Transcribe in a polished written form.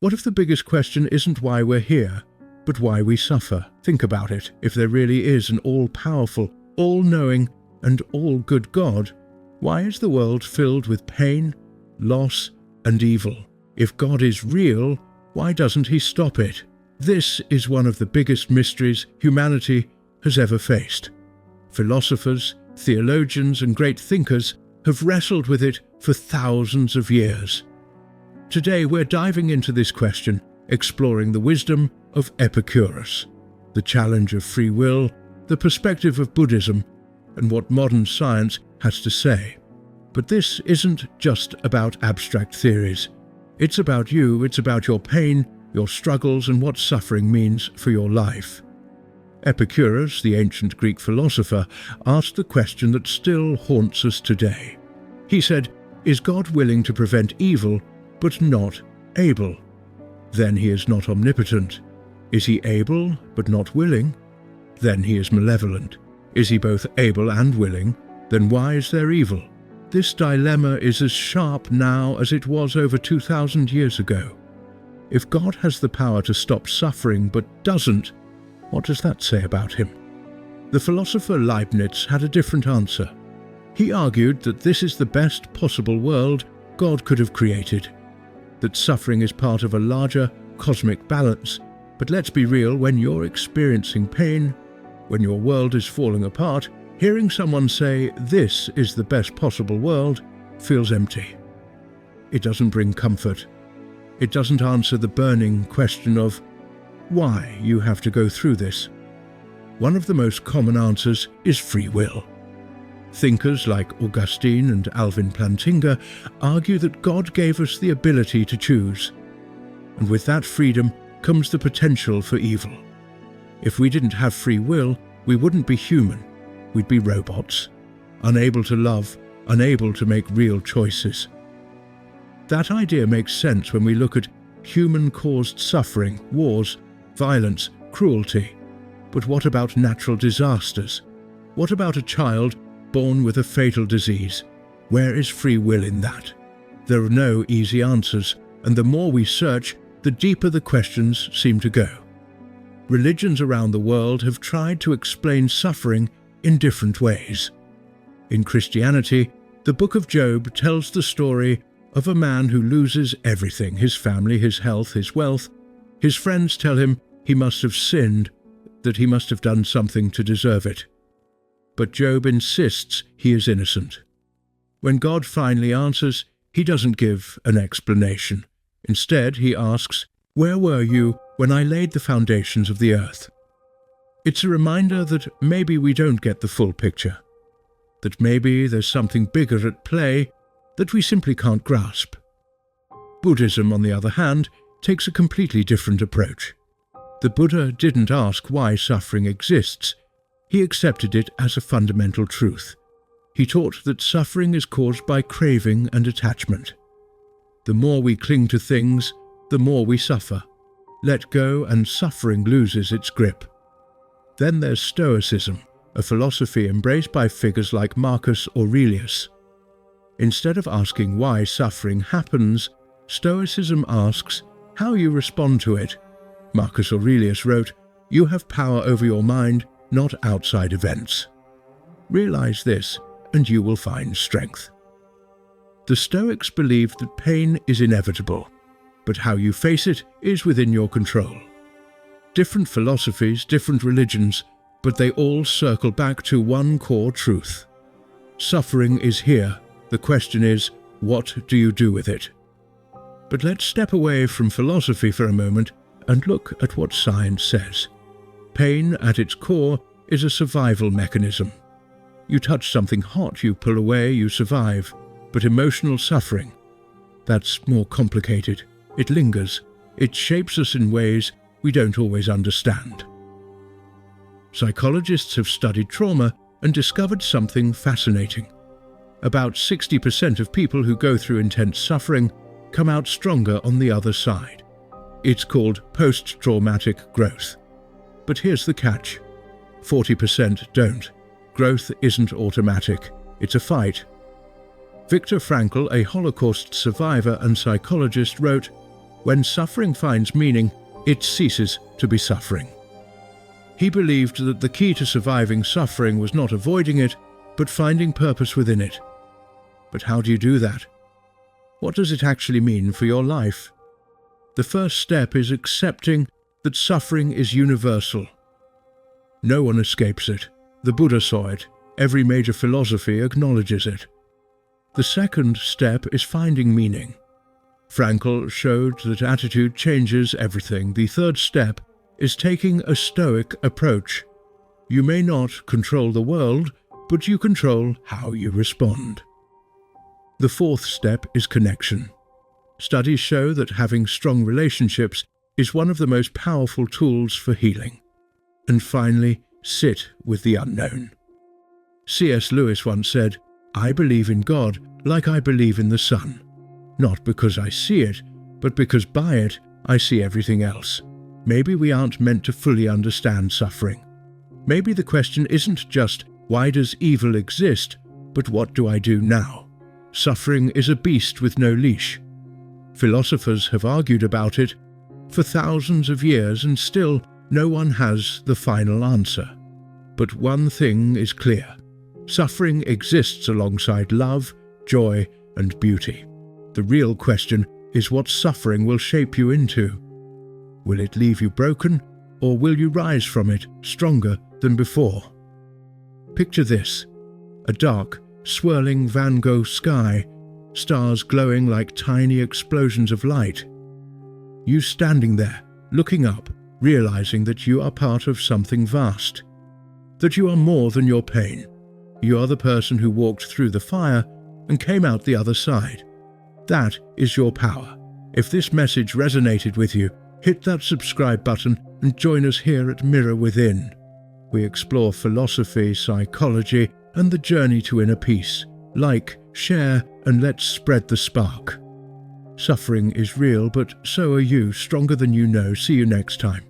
What if the biggest question isn't why we're here, but why we suffer? Think about it. If there really is an all-powerful, all-knowing, and all-good God, why is the world filled with pain, loss, and evil? If God is real, why doesn't he stop it? This is one of the biggest mysteries humanity has ever faced. Philosophers, theologians, and great thinkers have wrestled with it for thousands of years. Today we're diving into this question, exploring the wisdom of Epicurus, the challenge of free will, the perspective of Buddhism, and what modern science has to say. But this isn't just about abstract theories. It's about you, it's about your pain, your struggles, and what suffering means for your life. Epicurus, the ancient Greek philosopher, asked the question that still haunts us today. He said, "Is God willing to prevent evil, but not able? Then he is not omnipotent. Is he able, but not willing? Then he is malevolent. Is he both able and willing? Then why is there evil?" This dilemma is as sharp now as it was over 2,000 years ago. If God has the power to stop suffering but doesn't, what does that say about him? The philosopher Leibniz had a different answer. He argued that this is the best possible world God could have created, that suffering is part of a larger cosmic balance. But let's be real, when you're experiencing pain, when your world is falling apart, hearing someone say, "This is the best possible world," feels empty. It doesn't bring comfort. It doesn't answer the burning question of why you have to go through this. One of the most common answers is free will. Thinkers like Augustine and Alvin Plantinga argue that God gave us the ability to choose, and with that freedom comes the potential for evil. If we didn't have free will, we wouldn't be human. We'd be robots, unable to love, unable to make real choices. That idea makes sense when we look at human-caused suffering, wars, violence, cruelty. But what about natural disasters? What about a child born with a fatal disease? Where is free will in that? There are no easy answers, and the more we search, the deeper the questions seem to go. Religions around the world have tried to explain suffering in different ways. In Christianity, the Book of Job tells the story of a man who loses everything: his family, his health, his wealth. His friends tell him he must have sinned, that he must have done something to deserve it. But Job insists he is innocent. When God finally answers, he doesn't give an explanation. Instead, he asks, "Where were you when I laid the foundations of the earth?" It's a reminder that maybe we don't get the full picture, that maybe there's something bigger at play that we simply can't grasp. Buddhism, on the other hand, takes a completely different approach. The Buddha didn't ask why suffering exists. He accepted it as a fundamental truth. He taught that suffering is caused by craving and attachment. The more we cling to things, the more we suffer. Let go and suffering loses its grip. Then there's Stoicism, a philosophy embraced by figures like Marcus Aurelius. Instead of asking why suffering happens, Stoicism asks how you respond to it. Marcus Aurelius wrote, "You have power over your mind, not outside events. Realize this, and you will find strength." The Stoics believed that pain is inevitable, but how you face it is within your control. Different philosophies, different religions, but they all circle back to one core truth. Suffering is here. The question is, what do you do with it? But let's step away from philosophy for a moment and look at what science says. Pain, at its core, is a survival mechanism. You touch something hot, you pull away, you survive. But emotional suffering, that's more complicated. It lingers. It shapes us in ways we don't always understand. Psychologists have studied trauma and discovered something fascinating. About 60% of people who go through intense suffering come out stronger on the other side. It's called post-traumatic growth. But here's the catch: 40% don't. Growth isn't automatic. It's a fight. Viktor Frankl, a Holocaust survivor and psychologist, wrote, When suffering finds meaning, it ceases to be suffering. He believed that the key to surviving suffering was not avoiding it, but finding purpose within it. But how do you do that? What does it actually mean for your life? The first step is accepting that suffering is universal. No one escapes it. The Buddha saw it. Every major philosophy acknowledges it. The second step is finding meaning. Frankl showed that attitude changes everything. The third step is taking a Stoic approach. You may not control the world, but you control how you respond. The fourth step is connection. Studies show that having strong relationships is one of the most powerful tools for healing. And finally, sit with the unknown. C.S. Lewis once said, "I believe in God like I believe in the sun, not because I see it, but because by it I see everything else." Maybe we aren't meant to fully understand suffering. Maybe the question isn't just, why does evil exist, but what do I do now? Suffering is a beast with no leash. Philosophers have argued about it for thousands of years, and still no one has the final answer. But one thing is clear. Suffering exists alongside love, joy, and beauty. The real question is what suffering will shape you into. Will it leave you broken, or will you rise from it stronger than before? Picture this: a dark, swirling Van Gogh sky, stars glowing like tiny explosions of light. You standing there, looking up, realizing that you are part of something vast, that you are more than your pain. You are the person who walked through the fire and came out the other side. That is your power. If this message resonated with you, hit that subscribe button and join us here at Mirror Within. We explore philosophy, psychology, and the journey to inner peace. Like, share, and let's spread the spark. Suffering is real, but so are you, stronger than you know. See you next time.